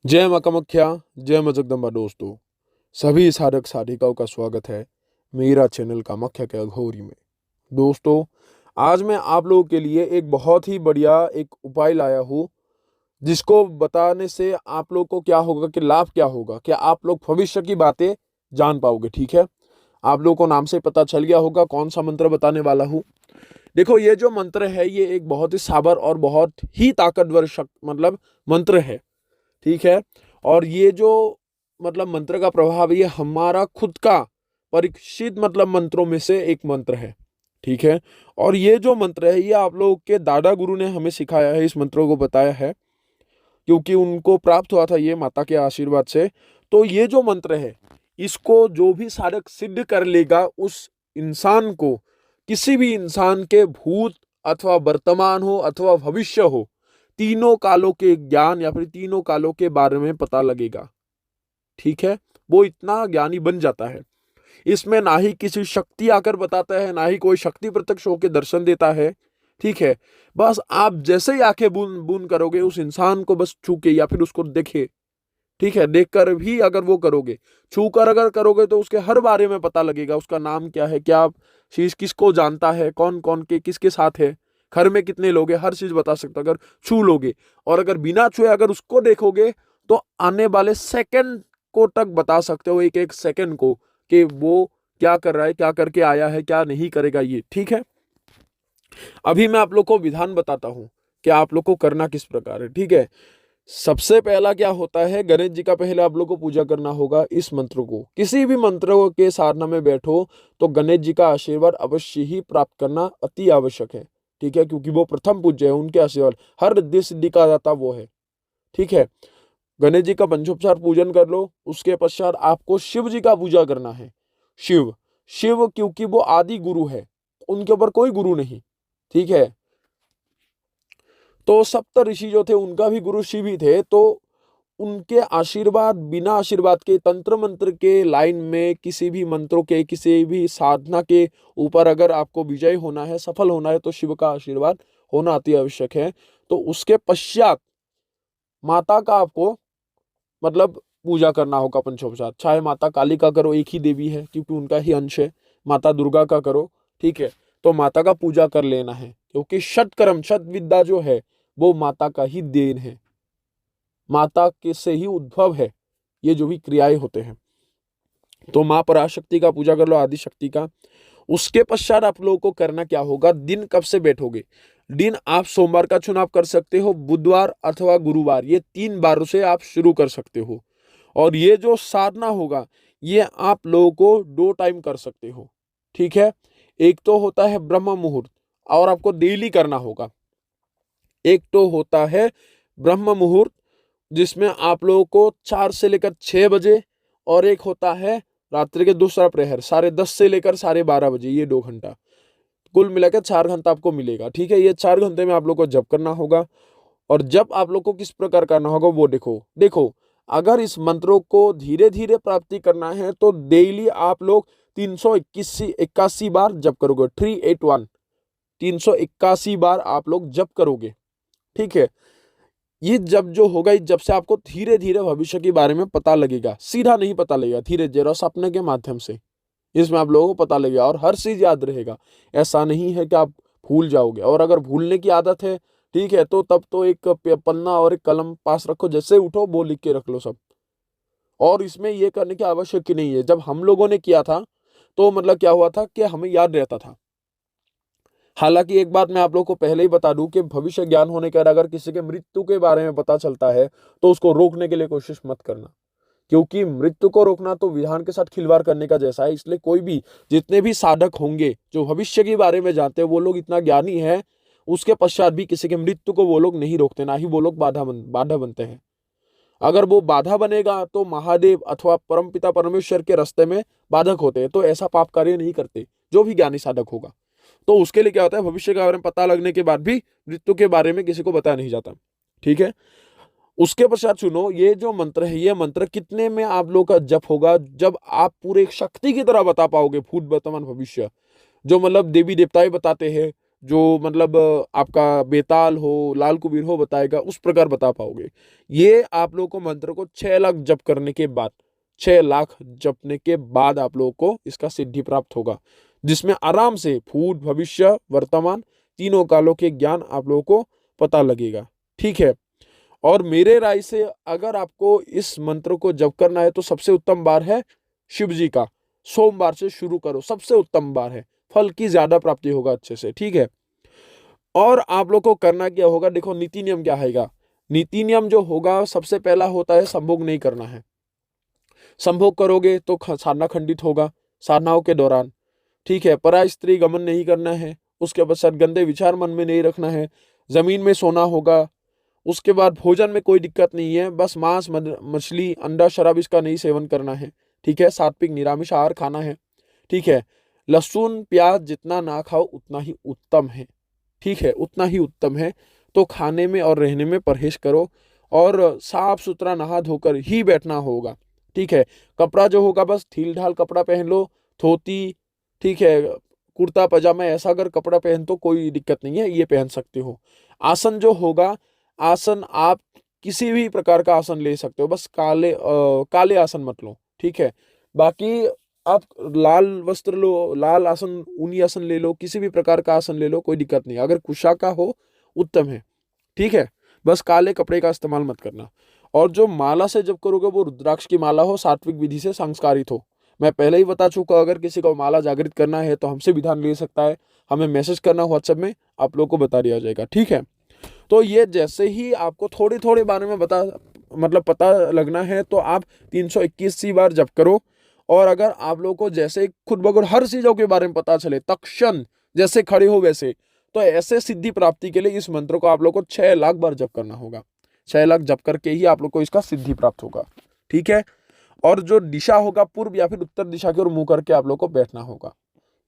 जय मां कामाख्या, जय मां जगदम्बा। दोस्तों, सभी साधक साधिकाओं का स्वागत है मेरा चैनल कामाख्या के अघोरी में। दोस्तों, आज मैं आप लोगों के लिए एक बहुत ही बढ़िया एक उपाय लाया हूँ, जिसको बताने से आप लोग को क्या होगा कि लाभ क्या होगा, कि आप लोग भविष्य की बातें जान पाओगे। ठीक है, आप लोगों को नाम से पता चल गया होगा कौन सा मंत्र बताने वाला हूँ। देखो, ये जो मंत्र है ये एक बहुत ही साबर और बहुत ही ताकतवर मतलब मंत्र है। ठीक है, और ये जो मतलब मंत्र का प्रभाव, ये हमारा खुद का परीक्षित मतलब मंत्रों में से एक मंत्र है। ठीक है, और ये जो मंत्र है ये आप लोगों के दादा गुरु ने हमें सिखाया है, इस मंत्रों को बताया है, क्योंकि उनको प्राप्त हुआ था ये माता के आशीर्वाद से। तो ये जो मंत्र है, इसको जो भी साधक सिद्ध कर लेगा, उस इंसान को, किसी भी इंसान के भूत अथवा वर्तमान हो अथवा भविष्य हो, तीनों कालों के ज्ञान या फिर तीनों कालों के बारे में पता लगेगा। ठीक है, वो इतना ज्ञानी बन जाता है। इसमें ना ही किसी शक्ति आकर बताता है, ना ही कोई शक्ति प्रत्यक्ष होकर दर्शन देता है। ठीक है, बस आप जैसे ही आंखें बूंद बूंद करोगे, उस इंसान को बस छू के या फिर उसको देखे, ठीक है, देखकर भी अगर वो करोगे, छू कर अगर करोगे, तो उसके हर बारे में पता लगेगा। उसका नाम क्या है, क्या चीज किसको जानता है, कौन कौन के किसके साथ है, घर में कितने लोग हैं, हर चीज बता सकता अगर छू लोगे। और अगर बिना छुए अगर उसको देखोगे, तो आने वाले सेकंड को तक बता सकते हो, एक एक सेकंड को, कि वो क्या कर रहा है, क्या करके आया है, क्या नहीं करेगा ये। ठीक है, अभी मैं आप लोग को विधान बताता हूं कि आप लोग को करना किस प्रकार है। ठीक है, सबसे पहला क्या होता है, गणेश जी का पहले आप लोग को पूजा करना होगा। इस मंत्र को, किसी भी मंत्र के साधना में बैठो तो गणेश जी का आशीर्वाद अवश्य ही प्राप्त करना अति आवश्यक है। ठीक है, क्योंकि वो प्रथम पूज्य है, उनके आशीर्वाद हर रिद्धि सिद्धि का दाता वो है। ठीक है, गणेश जी का पंचोपचार पूजन कर लो। उसके पश्चात आपको शिव जी का पूजा करना है। शिव, शिव क्योंकि वो आदि गुरु है, उनके ऊपर कोई गुरु नहीं। ठीक है, तो सप्त ऋषि जो थे उनका भी गुरु शिव ही थे। तो उनके आशीर्वाद, बिना आशीर्वाद के, तंत्र मंत्र के लाइन में, किसी भी मंत्रों के, किसी भी साधना के ऊपर अगर आपको विजय होना है, सफल होना है, तो शिव का आशीर्वाद होना अति आवश्यक है। तो उसके पश्चात माता का आपको मतलब पूजा करना होगा पंचोपचार। चाहे माता काली का करो, एक ही देवी है क्योंकि उनका ही अंश है। माता दुर्गा का करो, ठीक है, तो माता का पूजा कर लेना है, क्योंकि षट कर्म, षट विद्या जो है वो माता का ही देन है, माता के से ही उद्भव है ये जो भी क्रियाएं होते हैं। तो माँ पराशक्ति का पूजा कर लो, आदि शक्ति का। उसके पश्चात आप लोगों को करना क्या होगा, दिन कब से बैठोगे। दिन आप सोमवार का चुनाव कर सकते हो, बुधवार अथवा गुरुवार, ये 3 बारों से आप शुरू कर सकते हो। और ये जो साधना होगा, ये आप लोगों को 2 टाइम कर सकते हो। ठीक है, एक तो होता है ब्रह्म मुहूर्त, और आपको डेली करना होगा। एक तो होता है ब्रह्म मुहूर्त, जिसमें आप लोगों को 4 से लेकर 6 बजे, और एक होता है रात्रि के दूसरा प्रहर 10:30 से लेकर 12:30 बजे, ये 2 घंटा, कुल मिलाकर 4 घंटा आपको मिलेगा। ठीक है, ये 4 घंटे में आप लोग को जप करना होगा। और जब आप लोग को किस प्रकार करना होगा वो देखो देखो अगर इस मंत्रों को धीरे धीरे प्राप्ति करना है, तो डेली आप लोग 381 बार जप करोगे। 381, 381 बार आप लोग जप करोगे। ठीक है, ये जब जो होगा, इस जब से आपको धीरे धीरे भविष्य के बारे में पता लगेगा, सीधा नहीं पता लगेगा, धीरे धीरे सपने के माध्यम से इसमें आप लोगों को पता लगेगा, और हर चीज याद रहेगा। ऐसा नहीं है कि आप भूल जाओगे, और अगर भूलने की आदत है, ठीक है, तो तब तो एक पन्ना और एक कलम पास रखो, जैसे उठो वो लिख के रख लो सब। और इसमें ये करने की आवश्यक नहीं है। जब हम लोगों ने किया था, तो मतलब क्या हुआ था कि हमें याद रहता था। हालांकि एक बात मैं आप लोग को पहले ही बता दूं कि भविष्य ज्ञान होने के बाद अगर किसी के मृत्यु के बारे में पता चलता है, तो उसको रोकने के लिए कोशिश मत करना, क्योंकि मृत्यु को रोकना तो विधान के साथ खिलवाड़ करने का जैसा है। इसलिए कोई भी, जितने भी साधक होंगे जो भविष्य के बारे में जानते हैं, वो लोग इतना ज्ञानी है, उसके पश्चात भी किसी के मृत्यु को वो लोग नहीं रोकते, ना ही वो लोग बाधा बनते हैं। अगर वो बाधा बनेगा तो महादेव अथवा परमपिता परमेश्वर के रास्ते में बाधक होते हैं, तो ऐसा पाप कार्य नहीं करते जो भी ज्ञानी साधक होगा। तो उसके लिए क्या होता है, भविष्य के बारे में पता लगने के बाद भी मृत्यु के बारे में किसी को बताया नहीं जाता। ठीक है, उसके पश्चात सुनो, ये जो मंत्र है, ये मंत्र कितने में आप लोग का जप होगा, जब आप पूरे एक शक्ति की तरह बता पाओगे भूत वर्तमान भविष्य, जो मतलब देवी देवताएं बताते हैं, जो मतलब आपका बेताल हो, लाल कुबीर हो बताएगा, उस प्रकार बता पाओगे। ये आप लोगों को मंत्र को 6 लाख जप करने के बाद, 6 लाख जपने के बाद आप लोगों को इसका सिद्धि प्राप्त होगा, जिसमें आराम से भूत भविष्य वर्तमान तीनों कालों के ज्ञान आप लोगों को पता लगेगा। ठीक है। और मेरे राय से अगर आपको इस मंत्र को जप करना है तो सबसे उत्तम बार है शिव जी का। सोमवार से शुरू करो, सबसे उत्तम बार है, फल की ज्यादा प्राप्ति होगा अच्छे से। ठीक है। और आप लोग को करना क्या होगा, देखो नीति नियम क्या हैगा। नीति नियम जो होगा, सबसे पहला होता है संभोग नहीं करना है। संभोग करोगे तो साधना खंडित होगा साधनाओं के दौरान। ठीक है। पराय स्त्री गमन नहीं करना है। उसके पश्चात गंदे विचार मन में नहीं रखना है। जमीन में सोना होगा। उसके बाद भोजन में कोई दिक्कत नहीं है, बस मांस मछली अंडा शराब इसका नहीं सेवन करना है। ठीक है। सात्विक निरामिष आहार खाना है। ठीक है। लहसुन प्याज जितना ना खाओ उतना ही उत्तम है। ठीक है, उतना ही उत्तम है। तो खाने में और रहने में परहेज करो और साफ सुथरा नहा धोकर ही बैठना होगा। ठीक है। कपड़ा जो होगा बस ढील ढाल कपड़ा पहन लो, धोती, ठीक है, कुर्ता पजामा, ऐसा अगर कपड़ा पहन तो कोई दिक्कत नहीं है, ये पहन सकते हो। आसन जो होगा, आसन आप किसी भी प्रकार का आसन ले सकते हो, बस काले आसन मत लो। ठीक है। बाकी आप लाल वस्त्र लो, लाल आसन, ऊनी आसन ले लो, किसी भी प्रकार का आसन ले लो, कोई दिक्कत नहीं। अगर कुशा का हो उत्तम है। ठीक है। बस काले कपड़े का इस्तेमाल मत करना। और जो माला से जब करोगे वो रुद्राक्ष की माला हो, सात्विक विधि से संस्कारित हो। मैं पहले ही बता चुका, अगर किसी को माला जागृत करना है तो हमसे विधान ले सकता है, हमें मैसेज करना व्हाट्सएप में, आप लोग को बता दिया जाएगा। ठीक है। तो ये जैसे ही आपको थोड़े थोड़े बारे में पता लगना है तो आप 321 बार जप करो। और अगर आप लोगों को जैसे खुद ब खुद हर चीजों के बारे में पता चले, तक्षण जैसे खड़े हो वैसे, तो ऐसे सिद्धि प्राप्ति के लिए इस मंत्र को आप लोग को 6 लाख बार जप करना होगा। 6 लाख जप करके ही आप लोग को इसका सिद्धि प्राप्त होगा। ठीक है। और जो दिशा होगा, पूर्व या फिर उत्तर दिशा की ओर मुंह करके आप लोग को बैठना होगा।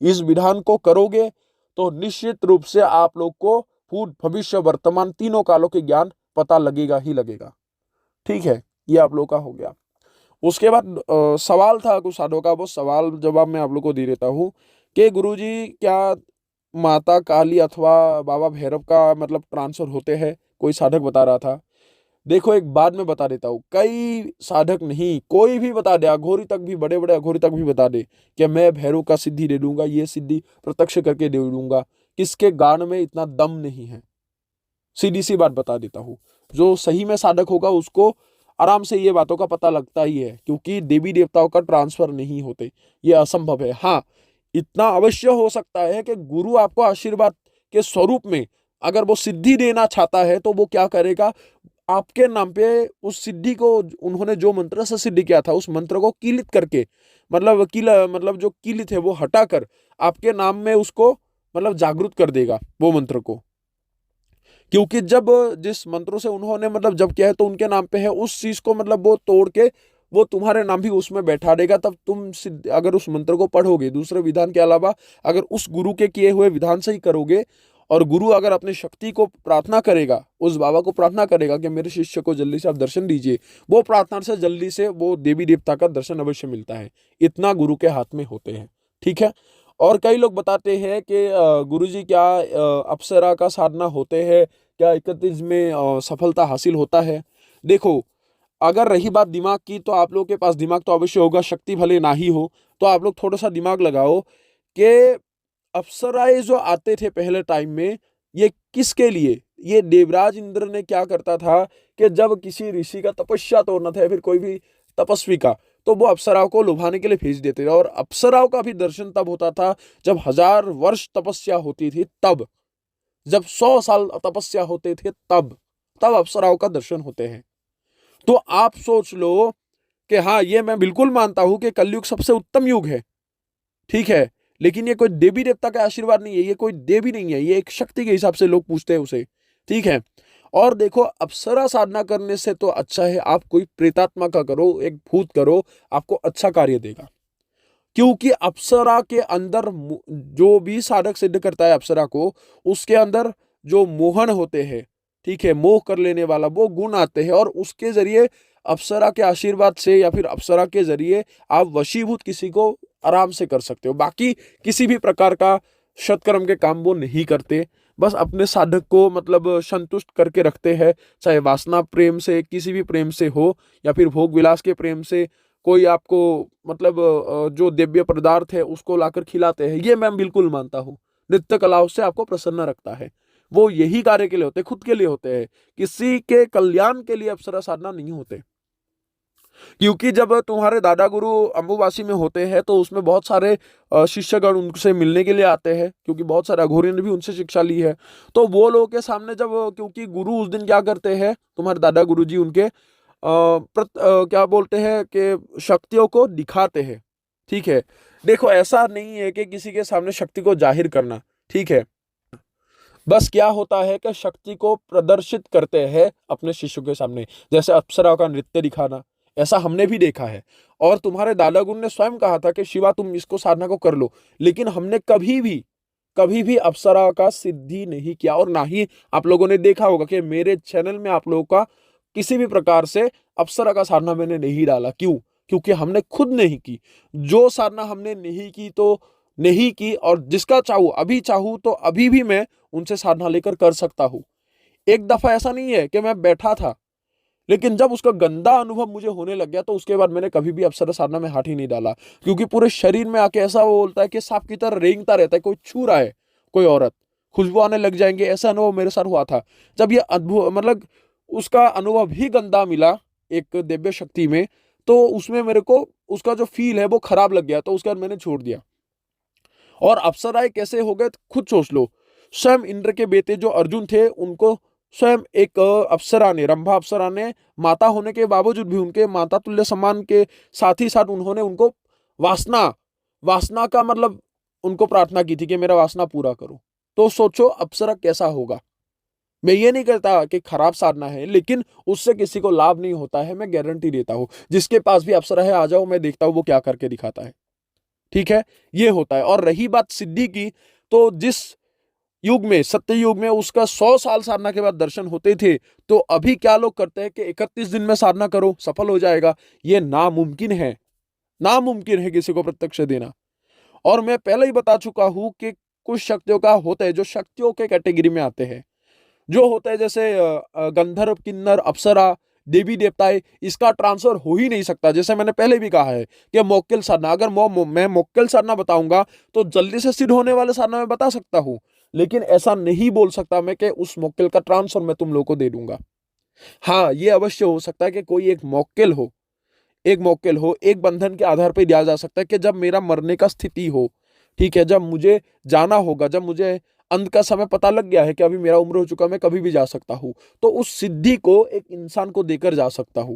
इस विधान को करोगे तो निश्चित रूप से आप लोग को भूत भविष्य वर्तमान तीनों कालों के ज्ञान पता लगेगा ही लगेगा। ठीक है। ये आप लोग का हो गया। उसके बाद सवाल था कुछ साधुओं का, वो सवाल जवाब मैं आप लोग को दे देता हूँ कि गुरुजी क्या माता काली अथवा बाबा भैरव का मतलब ट्रांसफर होते हैं, कोई साधक बता रहा था। देखो एक बात मैं बता देता हूँ, कई साधक नहीं, कोई भी बता दे, अघोरी तक भी, बड़े बड़े अघोरी तक भी बता दे कि मैं भैरव का सिद्धि दे दूंगा, ये सिद्धि प्रत्यक्ष करके दे दूंगा। किसके गान में इतना दम नहीं है, सीधी सी बात बता देता हूँ। जो सही में साधक होगा उसको आराम से ये बातों का पता लगता ही है, क्योंकि देवी देवताओं का ट्रांसफर नहीं होते, ये असंभव है। हाँ, इतना अवश्य हो सकता है कि गुरु आपको आशीर्वाद के स्वरूप में अगर वो सिद्धि देना चाहता है तो वो क्या करेगा, आपके नाम पे उस सिद्धि को, उन्होंने जो मंत्र से सिद्धि किया था उस मंत्र को कीलित करके, मतलब जो कीलित है वो हटाकर आपके नाम में उसको मतलब जागृत कर देगा वो मंत्र को। क्योंकि जब जिस मंत्रों से उन्होंने मतलब जब किया है तो उनके नाम पे है, उस चीज को मतलब वो तोड़ के वो तुम्हारे नाम भी उसमें बैठा देगा। तब तुम अगर उस मंत्र को पढ़ोगे दूसरे विधान के अलावा, अगर उस गुरु के किए हुए विधान से ही करोगे, और गुरु अगर अपनी शक्ति को प्रार्थना करेगा, उस बाबा को प्रार्थना करेगा कि मेरे शिष्य को जल्दी से आप दर्शन दीजिए, वो प्रार्थना से जल्दी से वो देवी देवता का दर्शन अवश्य मिलता है। इतना गुरु के हाथ में होते हैं। ठीक है। और कई लोग बताते हैं कि गुरुजी क्या अप्सरा का साधना होते हैं, क्या 31 में सफलता हासिल होता है। देखो, अगर रही बात दिमाग की, तो आप लोगों के पास दिमाग तो अवश्य होगा, शक्ति भले ना ही हो, तो आप लोग थोड़ा सा दिमाग लगाओ कि अप्सराएं जो आते थे पहले टाइम में, ये किसके लिए, ये देवराज इंद्र ने क्या करता था कि जब किसी ऋषि का तपस्या तोड़ना था या फिर कोई भी तपस्वी का, तो वो अप्सराओं को लुभाने के लिए भेज देते थे। और अप्सराओं का भी दर्शन तब होता था जब 1000 वर्ष तपस्या होती थी, तब जब 100 साल तपस्या होते थे, तब अप्सराओं का दर्शन होते हैं। तो आप सोच लो कि हाँ, ये मैं बिल्कुल मानता हूं कि कलयुग सबसे उत्तम युग है। ठीक है। लेकिन ये कोई देवी देवता का आशीर्वाद नहीं है, ये कोई देवी नहीं है, ये एक शक्ति के हिसाब से लोग पूछते हैं उसे। ठीक है। और देखो, अप्सरा साधना करने से तो अच्छा है आप कोई प्रेतात्मा का करो, एक भूत करो, आपको अच्छा कार्य देगा। क्योंकि अप्सरा के अंदर जो भी साधक सिद्ध करता है अप्सरा को, उसके अंदर जो मोहन होते हैं, ठीक है, मोह कर लेने वाला वो गुण आते हैं, और उसके जरिए अप्सरा के आशीर्वाद से या फिर अप्सरा के जरिए आप वशीभूत किसी को आराम से कर सकते हो। बाकी किसी भी प्रकार का सत्कर्म के काम वो नहीं करते, बस अपने साधक को मतलब संतुष्ट करके रखते हैं, चाहे वासना प्रेम से, किसी भी प्रेम से हो, या फिर भोग विलास के प्रेम से कोई आपको मतलब जो दिव्य पदार्थ है उसको लाकर खिलाते हैं। ये मैं बिल्कुल मानता हूँ, नृत्य कला उससे आपको प्रसन्न रखता है। वो यही कार्य के लिए होते हैं, खुद के लिए होते हैं, किसी के कल्याण के लिए अप्सरा साधना नहीं होते। क्योंकि जब तुम्हारे दादा गुरु अम्बुवासी में होते हैं तो उसमें बहुत सारे शिष्यगण उनसे मिलने के लिए आते हैं, क्योंकि बहुत सारे अघोरियों ने भी उनसे शिक्षा ली है। तो वो लोगों के सामने जब, क्योंकि गुरु उस दिन क्या करते हैं, तुम्हारे दादा गुरु जी उनके क्या बोलते हैं कि शक्तियों को दिखाते हैं। ठीक है, देखो ऐसा नहीं है कि किसी के सामने शक्ति को जाहिर करना, ठीक है, बस क्या होता है कि शक्ति को प्रदर्शित करते हैं अपने शिष्यों के सामने, जैसे अप्सरा का नृत्य दिखाना, ऐसा हमने भी देखा है। और तुम्हारे दादा गुरु ने स्वयं कहा था कि शिवा तुम इसको साधना को कर लो, लेकिन हमने कभी भी अप्सरा का सिद्धि नहीं किया। और ना ही आप लोगों ने देखा होगा कि मेरे चैनल में आप लोगों का किसी भी प्रकार से अप्सरा का साधना मैंने नहीं डाला। क्यों? क्योंकि हमने खुद नहीं की। जो साधना हमने नहीं की तो नहीं की, और जिसका चाहूं तो अभी भी मैं उनसे साधना लेकर कर सकता हूं। एक दफा ऐसा नहीं है कि मैं बैठा था, लेकिन जब उसका गंदा अनुभव मुझे होने लग गया तो उसके बाद मैंने कभी भी अप्सरा साधना में हाथ ही नहीं डाला। क्योंकि पूरे शरीर में आके ऐसा वो बोलता है कि सांप की तरह रेंगता रहता है, कोई छू रहा है, कोई औरत, खुशबू आने लग जाएंगे, ऐसा अनुभव मेरे साथ हुआ था। जब ये अद्भुत मतलब उसका अनुभव ही गंदा मिला एक दिव्य शक्ति में, तो उसमें मेरे को उसका जो फील है वो खराब लग गया, तो उसके बाद मैंने छोड़ दिया। और अप्सराएं कैसे हो गए खुद सोच लो। स्वयं इंद्र के बेटे जो अर्जुन थे उनको स्वयं एक अप्सरा ने, रंभा अप्सरा ने, माता होने के बावजूद भी उनके माता तुल्य सम्मान के साथ ही साथ उन्होंने उनको वासना वासना का मतलब उनको प्रार्थना की थी कि मेरा वासना पूरा करो। तो सोचो अप्सरा कैसा होगा। मैं ये नहीं कहता कि खराब साधना है, लेकिन उससे किसी को लाभ नहीं होता है, मैं गारंटी देता हूं। जिसके पास भी अप्सरा है आ जाओ, मैं देखता हूं वो क्या करके दिखाता है। ठीक है, ये होता है। और रही बात सिद्धि की, तो जिस युग में, सत्य युग में उसका 100 साल साधना के बाद दर्शन होते थे, तो अभी क्या लोग करते हैं कि 31 दिन में साधना करो सफल हो जाएगा। ये नामुमकिन है, नामुमकिन है किसी को प्रत्यक्ष देना। और मैं पहले ही बता चुका हूं कि कुछ शक्तियों का होता है जो शक्तियों के कैटेगरी में आते हैं, जो होता है जैसे गंधर्व, किन्नर, अप्सरा, देवी देवताएं, इसका ट्रांसफर हो ही नहीं सकता। जैसे मैंने पहले भी कहा है कि मौक्किल साधना, अगर मैं मौक्किल साधना बताऊंगा तो जल्दी से सिद्ध होने वाले साधना मैं बता सकता हूं, लेकिन ऐसा नहीं बोल सकता मैं कि उस मौक्किल का ट्रांसफर मैं तुम लोग को दे दूंगा। हाँ, ये अवश्य हो सकता है कि कोई एक मौक्किल हो, एक बंधन के आधार पर दिया जा सकता है कि जब मेरा मरने का स्थिति हो, ठीक है, जब मुझे जाना होगा, जब मुझे अंत का समय पता लग गया है कि अभी मेरा उम्र हो चुका, मैं कभी भी जा सकता हूं, तो उस सिद्धि को एक इंसान को देकर जा सकता हूं,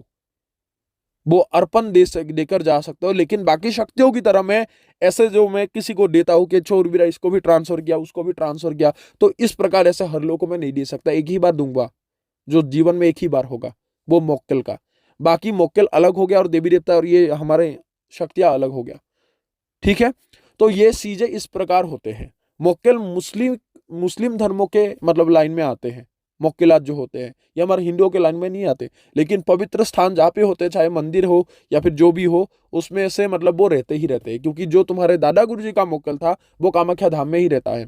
वो अर्पण देकर जा सकता हूं। लेकिन बाकी शक्तियों की तरह मैं ऐसे जो मैं किसी को देता हूं कि छोर भी रहा, इसको भी ट्रांसफर किया, उसको भी ट्रांसफर किया, तो इस प्रकार ऐसे हर लोग को मैं नहीं दे सकता। एक ही बार दूंगा, जो जीवन में एक ही बार होगा, वो मौक्किल का। बाकी मौक्किल अलग हो गया और देवी देवता और ये हमारे शक्तियां अलग हो गया। ठीक है, तो ये चीजें इस प्रकार होते हैं। मौक्किल मुस्लिम मुस्लिम धर्मों के मतलब लाइन में आते हैं। मौक्किलात जो होते हैं ये हमारे हिंदुओं के लाइन में नहीं आते, लेकिन पवित्र स्थान जहाँ पे होते हैं, चाहे मंदिर हो या फिर जो भी हो, उसमें से मतलब वो रहते ही रहते हैं। क्योंकि जो तुम्हारे दादा गुरु जी का मौक्किल था वो कामाख्या धाम में ही रहता है।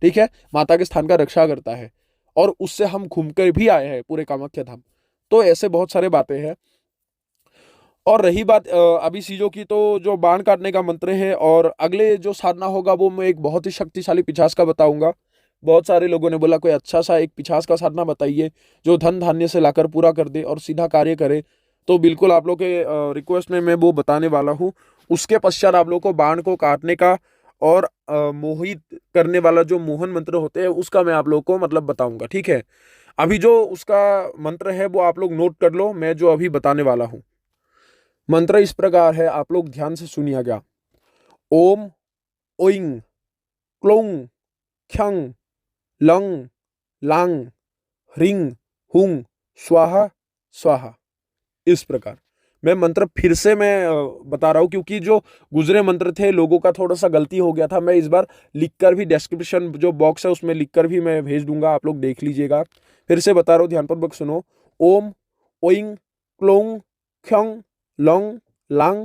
ठीक है, माता के स्थान का रक्षा करता है, और उससे हम घूमकर भी आए हैं पूरे कामाख्या धाम। तो ऐसे बहुत सारे बातें हैं। और रही बात अभी चीजों की, तो जो बाण काटने का मंत्र है, और अगले जो साधना होगा वो मैं एक बहुत ही शक्तिशाली पिशाच का बताऊंगा। बहुत सारे लोगों ने बोला कोई अच्छा सा एक पिशाच का साधना बताइए जो धन धान्य से लाकर पूरा कर दे और सीधा कार्य करे। तो बिल्कुल आप लोग के रिक्वेस्ट में मैं वो बताने वाला हूँ। उसके पश्चात आप लोग को बाण को काटने का और मोहित करने वाला जो मोहन मंत्र होते हैं उसका मैं आप लोग को मतलब बताऊंगा। ठीक है, अभी जो उसका मंत्र है वो आप लोग नोट कर लो, मैं जो अभी बताने वाला हूँ। मंत्र इस प्रकार है, आप लोग ध्यान से सुनिएगा। ओम ओइंग क्लोंग ख्यंग लंग लांग ह्रिंग हुंग स्वाहा स्वाहा। इस प्रकार मैं मंत्र फिर से बता रहा हूं, क्योंकि जो गुजरे मंत्र थे लोगों का थोड़ा सा गलती हो गया था। मैं इस बार लिखकर भी डिस्क्रिप्शन जो बॉक्स है उसमें लिखकर भी मैं भेज दूंगा, आप लोग देख लीजिएगा। फिर से बता रहा हूँ, ध्यानपूर्वक सुनो। ओम ओइंग क्लोंग ख्यंग लंग लांग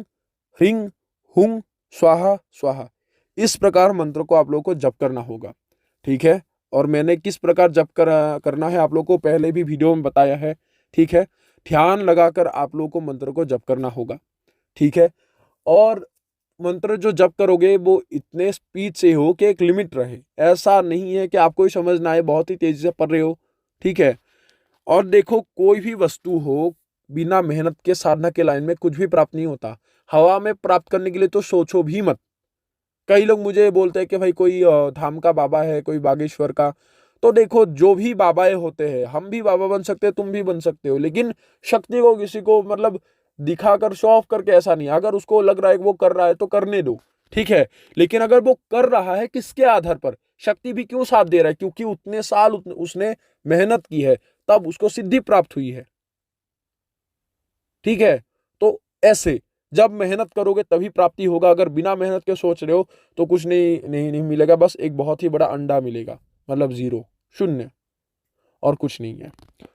ह्रिंग हुंग स्वाहा स्वाहा। इस प्रकार मंत्र को आप लोगों को जप करना होगा, ठीक है। और मैंने किस प्रकार जप करना है आप लोगों को पहले भी वीडियो में बताया है, ठीक है। ध्यान लगाकर आप लोगों को मंत्र को जप करना होगा, ठीक है। और मंत्र जो जप करोगे वो इतने स्पीड से हो कि एक लिमिट रहे, ऐसा नहीं है कि आपको ही समझ ना आए, बहुत ही तेजी से पढ़ रहे हो, ठीक है। और देखो कोई भी वस्तु हो, बिना मेहनत के साधना के लाइन में कुछ भी प्राप्त नहीं होता। हवा में प्राप्त करने के लिए तो सोचो भी मत। कई लोग मुझे बोलते हैं कि भाई कोई धाम का बाबा है, कोई बागेश्वर का। तो देखो जो भी बाबाएं होते हैं, हम भी बाबा बन सकते हैं, तुम भी बन सकते हो, लेकिन शक्ति को किसी को मतलब दिखाकर शो ऑफ करके ऐसा नहीं। अगर उसको लग रहा है कि वो कर रहा है तो करने दो, ठीक है। लेकिन अगर वो कर रहा है किसके आधार पर, शक्ति भी क्यों साथ दे रहा है, क्योंकि उतने साल उसने मेहनत की है, तब उसको सिद्धि प्राप्त हुई है, ठीक है। तो ऐसे जब मेहनत करोगे तभी प्राप्ति होगा। अगर बिना मेहनत के सोच रहे हो तो कुछ नहीं मिलेगा, बस एक बहुत ही बड़ा अंडा मिलेगा, मतलब जीरो, शून्य, और कुछ नहीं है।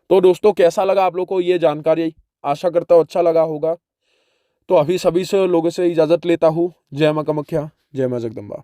तो दोस्तों कैसा लगा आप लोग को ये जानकारी, आशा करता हूँ अच्छा लगा होगा। तो अभी सभी से लोगों से इजाजत लेता हूँ। जय मां कामाख्या, जय मां जगदम्बा।